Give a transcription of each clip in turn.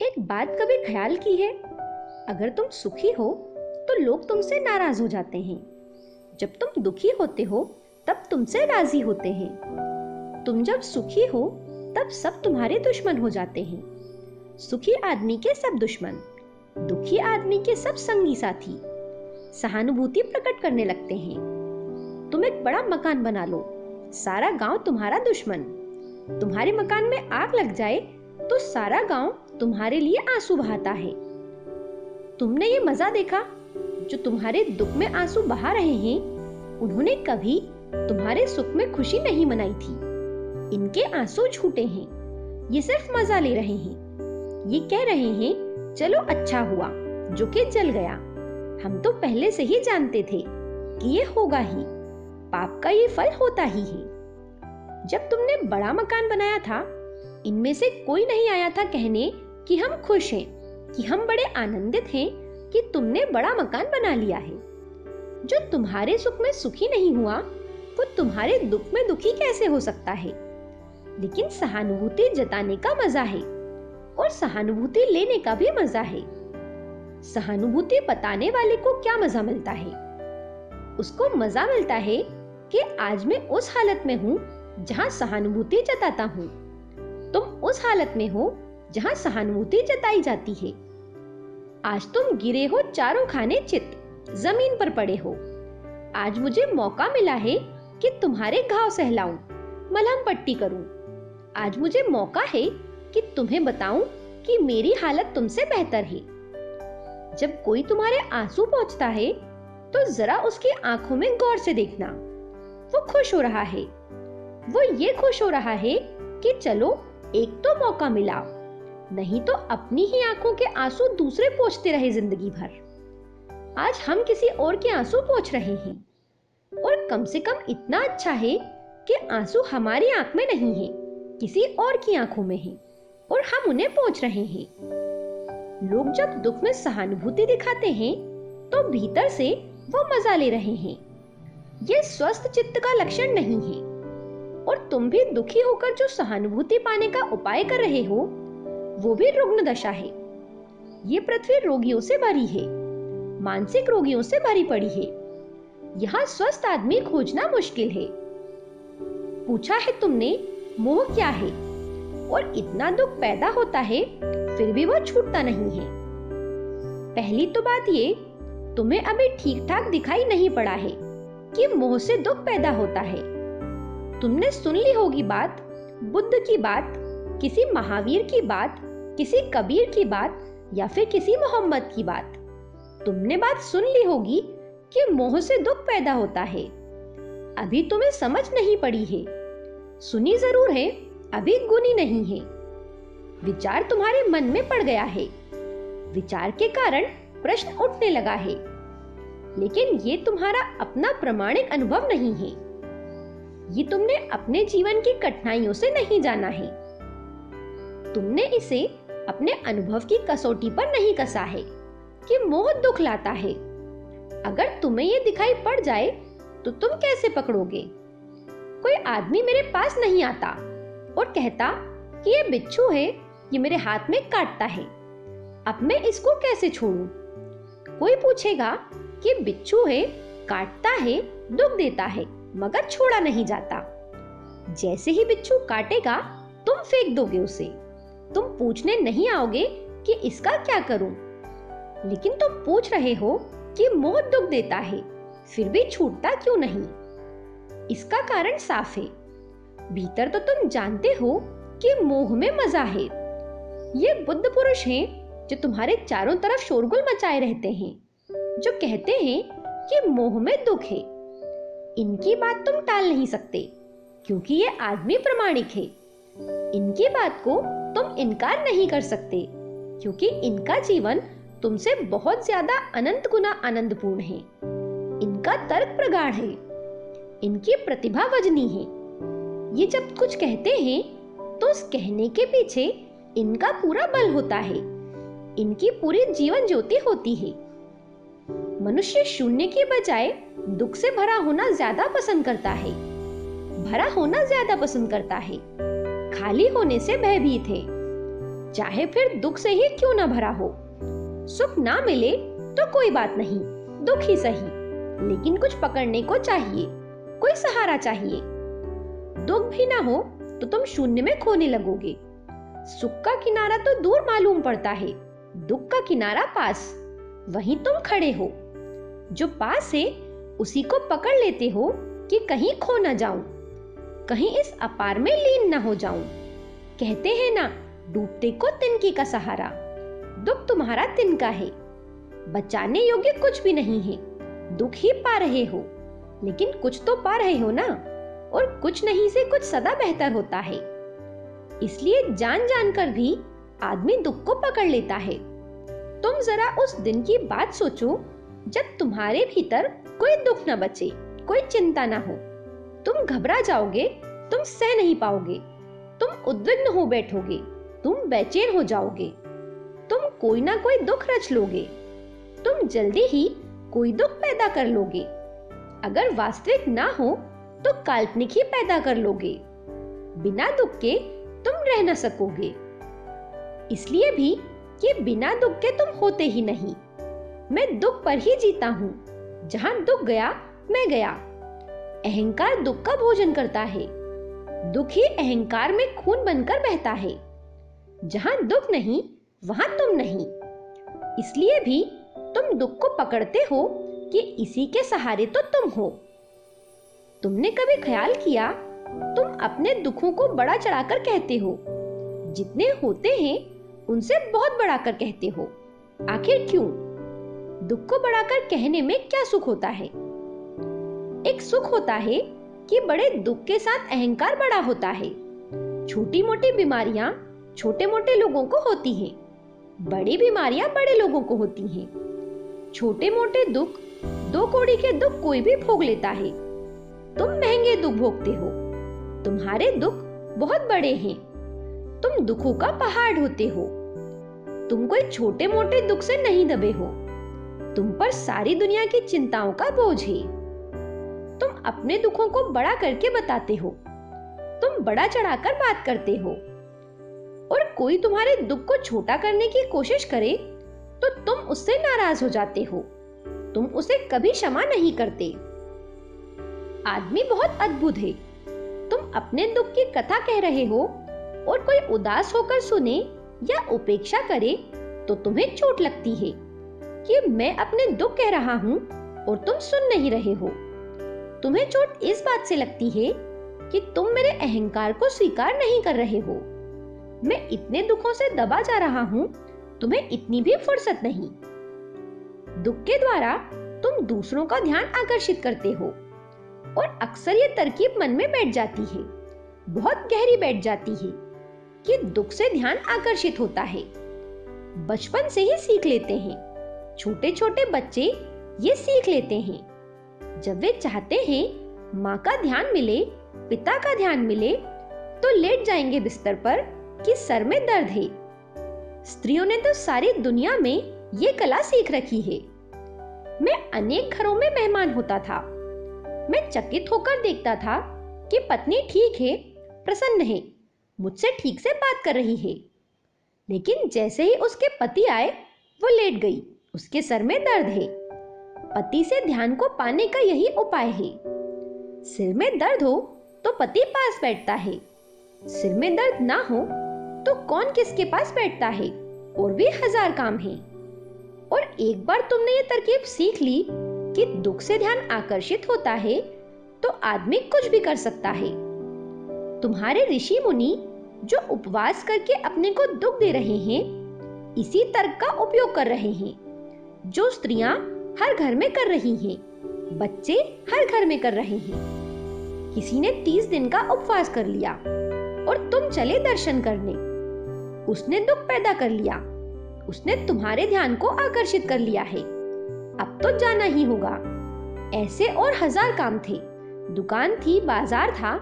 एक बात कभी ख्याल की है, अगर तुम सुखी हो तो लोग तुमसे नाराज हो जाते हैं। जब तुम दुखी होते हो तब तुमसे राजी होते हैं। तुम जब सुखी हो तब सब तुम्हारे दुश्मन हो जाते हैं। सुखी आदमी के सब दुश्मन, दुखी आदमी के सब संगी साथी सहानुभूति प्रकट करने लगते हैं। तुम एक बड़ा मकान बना लो, सारा गांव तुम्हारा दुश्मन। तुम्हारे मकान में आग लग जाए तो सारा गांव तुम्हारे लिए आंसू बहाता है। तुमने ये मजा देखा? जो तुम्हारे दुख में आंसू बहा रहे हैं, उन्होंने कभी तुम्हारे सुख में खुशी नहीं मनाई थी। इनके आंसू झूठे हैं, ये सिर्फ मजा ले रहे हैं। ये कह रहे हैं चलो अच्छा हुआ जो कि जल गया। हम तो पहले से ही जानते थे कि ये होगा ही, पाप का ये फल होता ही है। जब तुमने बड़ा मकान बनाया था, इनमें से कोई नहीं आया था कहने कि हम खुश हैं, कि हम बड़े आनंदित हैं कि तुमने बड़ा मकान बना लिया है। जो तुम्हारे सुख में सुखी नहीं हुआ, वो तुम्हारे दुख में दुखी कैसे हो सकता है? लेकिन सहानुभूति जताने का मजा है और सहानुभूति लेने का भी मजा है। सहानुभूति बताने वाले को क्या मजा मिलता है? उसको मजा मिलता है कि आज मैं उस हालत में हूँ जहाँ सहानुभूति जताता हूँ। तुम उस हालत में हो जहाँ सहानुभूति जताई जाती है। आज तुम गिरे हो चारों खाने चित, जमीन पर पड़े हो। आज मुझे मौका मिला है कि तुम्हारे घाव सहलाऊं, मलहम पट्टी करूं। आज मुझे मौका है कि तुम्हें बताऊं कि मेरी हालत तुमसे बेहतर है। जब कोई तुम्हारे आंसू पोंछता है तो जरा उसकी आंखों में गौर से देखना। वो खुश हो रहा है, वो ये खुश हो रहा है कि चलो एक तो मौका मिला, नहीं तो अपनी ही आंखों के आंसू दूसरे पोंछते रहे जिंदगी भर। आज हम किसी और के आंसू पोंछ रहे हैं, और कम से कम इतना अच्छा है कि आंसू हमारी आंख में नहीं है, किसी और की आंखों में है, और हम उन्हें पोंछ रहे हैं। लोग जब दुख में सहानुभूति दिखाते हैं तो भीतर से वो मजा ले रहे हैं। ये स्वस्थ चित्त का लक्षण नहीं है। और तुम भी दुखी होकर जो सहानुभूति पाने का उपाय कर रहे हो, वो भी रुग्ण दशा है। ये पृथ्वी रोगियों से भरी है, मानसिक रोगियों से भरी पड़ी है। यहाँ स्वस्थ आदमी खोजना मुश्किल है। पूछा है तुमने मोह क्या है, और इतना दुख पैदा होता है फिर भी वो छूटता नहीं है। पहली तो बात ये, तुम्हें अभी ठीक ठाक दिखाई नहीं पड़ा है कि मोह से दुख पैदा होता है। तुमने सुन ली होगी बात, बुद्ध की बात, किसी महावीर की बात, किसी कबीर की बात, या फिर किसी मोहम्मद की बात। तुमने बात सुन ली होगी कि मोह से दुख पैदा होता है। अभी तुम्हें समझ नहीं पड़ी है। सुनी जरूर है, अभी गुनी नहीं है। विचार तुम्हारे मन में पड़ गया है। विचार के कारण प्रश्न उठने लगा है, लेकिन ये तुम्हारा अपना प्रामाणिक अनुभव नहीं है। ये तुमने अपने जीवन की कठिनाइयों से नहीं जाना है। तुमने इसे अपने अनुभव की कसौटी पर नहीं कसा है कि मोह दुख लाता है। अगर तुम्हें ये दिखाई पड़ जाए तो तुम कैसे पकड़ोगे? कोई आदमी मेरे पास नहीं आता और कहता कि ये बिच्छू है, ये मेरे हाथ में काटता है, अब मैं इसको कैसे छोड़ूं? कोई पूछेगा कि बिच्छू है, काटता है, दुख देता है, मगर छोड़ा नहीं जाता। जैसे ही बिच्छू काटेगा तुम फेंक दोगे उसे। तुम पूछने नहीं आओगे कि इसका क्या करूं। लेकिन तुम पूछ रहे हो कि मोह दुख देता है, फिर भी छूटता क्यों नहीं? इसका कारण साफ है। भीतर तो तुम जानते हो कि मोह में मजा है। ये बुद्ध पुरुष हैं जो तुम्हारे चारों तरफ शोरगुल मचाए रहते हैं, जो कहते हैं कि मोह में दुख है। इनकी बात तुम टाल नहीं सकते क्योंकि ये आदमी प्रामाणिक है। इनकी बात को तुम इनकार नहीं कर सकते क्योंकि इनका जीवन तुमसे बहुत ज्यादा अनंत गुना आनंदपूर्ण है। इनका तर्क प्रगाढ़ है, इनकी प्रतिभा वजनी है। ये जब कुछ कहते हैं तो उस कहने के पीछे इनका पूरा बल होता है, इनकी पूरी जीवन ज्योति होती है। मनुष्य शून्य के बजाय दुख से भरा होना ज्यादा पसंद करता है, भरा होना ज्यादा पसंद करता है, खाली होने से भयभीत है। चाहे फिर दुख से ही क्यों ना भरा हो। सुख ना मिले तो कोई बात नहीं, दुख ही सही, लेकिन कुछ पकड़ने को चाहिए, कोई सहारा चाहिए। दुख भी ना हो तो तुम शून्य में खोने लगोगे। सुख का किनारा तो दूर मालूम पड़ता है, दुख का किनारा पास, वहीं तुम खड़े हो। जो पास है उसी को पकड़ लेते हो कि कहीं खो ना जाऊं, कहीं इस अपार में लीन ना हो जाऊं। कहते हैं ना, डूबते को तिनके का सहारा। दुख तुम्हारा तिनका है, बचाने योग्य कुछ भी नहीं है। दुख ही पा रहे हो, लेकिन कुछ तो पा रहे हो ना, और कुछ नहीं से कुछ सदा बेहतर होता है। इसलिए जान जानकर भी आदमी दुख को पकड़ लेता है। तुम जरा उस दिन की बात सोचो जब तुम्हारे भीतर कोई दुख न बचे, कोई चिंता ना हो। तुम घबरा जाओगे, तुम सह नहीं पाओगे, तुम उद्विग्न हो बैठोगे, तुम बेचैन हो जाओगे, तुम कोई ना कोई दुख रच लोगे, तुम जल्दी ही कोई दुख पैदा कर लोगे। अगर वास्तविक ना हो तो काल्पनिक ही पैदा कर लोगे। बिना दुख के तुम रह न सकोगे। इसलिए भी कि बिना दुख के तुम होते ही नहीं। मैं दुख पर ही जीता हूं, जहां दुख गया मैं गया। अहंकार दुख का भोजन करता है, दुख ही अहंकार में खून बनकर बहता है। जहां दुख नहीं वहां तुम नहीं। इसलिए भी तुम दुख को पकड़ते हो कि इसी के सहारे तो तुम हो। तुमने कभी ख्याल किया, तुम अपने दुखों को बड़ा चढ़ाकर कहते हो, जितने होते हैं उनसे बहुत बढ़ाकर कहते हो। आखिर क्यों? दुख को बढ़ाकर कहने में क्या सुख होता है? एक सुख होता है कि बड़े दुख के साथ अहंकार बड़ा होता है। छोटी मोटी बीमारियां छोटे मोटे लोगों को होती हैं, बड़ी बीमारियां बड़े लोगों को होती हैं। छोटे मोटे दुख, 2 कौड़ी के दुख कोई भी भोग लेता है। तुम महंगे दुख भोगते हो, तुम्हारे दुख बहुत बड़े हैं, तुम दुखों का पहाड़ ढोते हो। तुम कोई छोटे मोटे दुख से नहीं दबे हो, तुम पर सारी दुनिया की चिंताओं का बोझ है। तुम अपने दुखों को बड़ा करके बताते हो, तुम बड़ा चढ़ाकर बात करते हो, और कोई तुम्हारे दुख को छोटा करने की कोशिश करे तो तुम उससे नाराज हो जाते हो, तुम उसे कभी क्षमा नहीं करते। आदमी बहुत अद्भुत है। तुम अपने दुख की कथा कह रहे हो और कोई उदास होकर सुने या उपेक्षा करे तो तुम्हें चोट लगती है कि मैं अपने दुख कह रहा हूं और तुम सुन नहीं रहे हो। तुम्हें चोट इस बात से लगती है कि तुम मेरे अहंकार को स्वीकार नहीं कर रहे हो। मैं इतने दुखों से दबा जा रहा हूं, तुम्हें इतनी भी फुर्सत नहीं। दुख के द्वारा तुम दूसरों का ध्यान आकर्षित करते हो, और अक्सर ये तरकीब मन में बैठ जाती है, बहुत गहरी बैठ जाती है कि दुख से ध्यान आकर्षित होता है। बचपन से ही सीख लेते हैं, छोटे छोटे बच्चे ये सीख लेते हैं। जब वे चाहते हैं माँ का ध्यान मिले, पिता का ध्यान मिले, तो लेट जाएंगे बिस्तर पर कि सर में दर्द है। स्त्रियों ने तो सारी दुनिया में ये कला सीख रखी है। मैं अनेक घरों में मेहमान होता था, मैं चकित होकर देखता था कि पत्नी ठीक है, प्रसन्न है, मुझसे ठीक से बात कर रही है। लेकिन जैसे ही उसके पति आए, वो लेट गई, उसके सर में दर्द है। पति से ध्यान को पाने का यही उपाय है। सिर में दर्द हो तो पति पास बैठता है, सिर में दर्द ना हो तो कौन किसके पास बैठता है, और भी 1000 काम हैं। और एक बार तुमने ये तरकीब सीख ली कि दुख से ध्यान आकर्षित होता है तो आदमी कुछ भी कर सकता है। तुम्हारे ऋषि मुनि जो उपवास करके अपने को दुख दे रहे हैं, इसी तर्क का उपयोग कर रहे हैं जो स्त्रियां हर घर में कर रही हैं, बच्चे हर घर में कर रहे हैं। किसी ने 30 दिन का उपवास कर लिया और तुम चले दर्शन करने, उसने दुख पैदा कर लिया, उसने तुम्हारे ध्यान को आकर्षित कर लिया है। अब तो जाना ही होगा। ऐसे और 1000 काम थे, दुकान थी, बाजार था,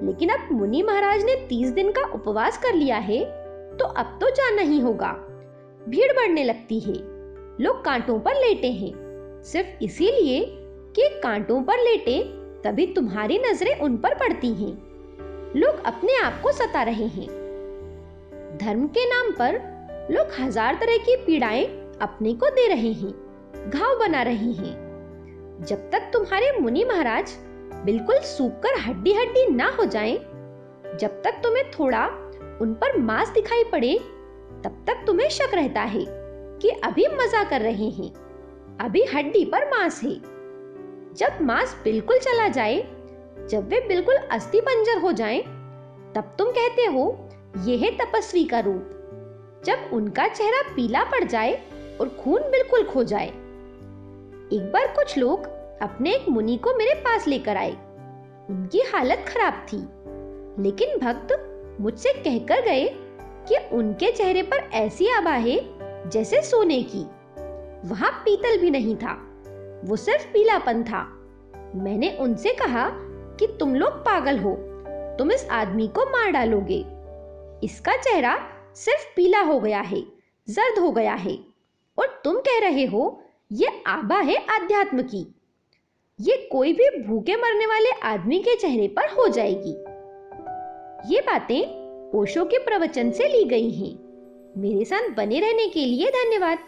लेकिन अब मुनि महाराज ने 30 दिन का उपवास कर लिया है तो अब तो जाना ही होगा। भीड़ बढ़ने लगती है, लोग कांटों पर लेटे हैं, सिर्फ इसीलिए कि कांटों पर लेटे तभी तुम्हारी नजरें उन पर पड़ती हैं। लोग अपने आप को सता रहे हैं। धर्म के नाम पर लोग हजार तरह की पीड़ाएं अपने को दे रहे हैं, घाव बना रहे हैं। जब तक तुम्हारे मुनि महाराज बिल्कुल सूखकर हड्डी हड्डी ना हो जाएं, जब तक तुम्हें थोड़ा उन पर मांस दिखाई पड़े, तब तक तुम्हें शक रहता है कि अभी मजा कर रहे हैं, अभी हड्डी पर मांस है। जब मांस बिल्कुल चला जाए, जब वे बिल्कुल अस्थि पंजर हो जाएं, तब तुम कहते हो यह है तपस्वी का रूप। जब उनका चेहरा पीला पड़ जाए और खून बिल्कुल खो जाए। एक बार कुछ लोग अपने एक मुनि को मेरे पास लेकर आए। उनकी हालत खराब थी, लेकिन भक्त मुझसे कहकर गए कि उनके चेहरे पर ऐसी आभा है जैसे सोने की। वहां पीतल भी नहीं था, वो सिर्फ पीलापन था। मैंने उनसे कहा कि तुम लोग पागल हो, तुम इस आदमी को मार डालोगे। इसका चेहरा सिर्फ पीला हो गया है, जर्द हो गया है, और तुम कह रहे हो ये आभा है आध्यात्म की। ये कोई भी भूखे मरने वाले आदमी के चेहरे पर हो जाएगी। ये बातें ओशो के प्रवचन से ली गई हैं। मेरे साथ बने रहने के लिए धन्यवाद।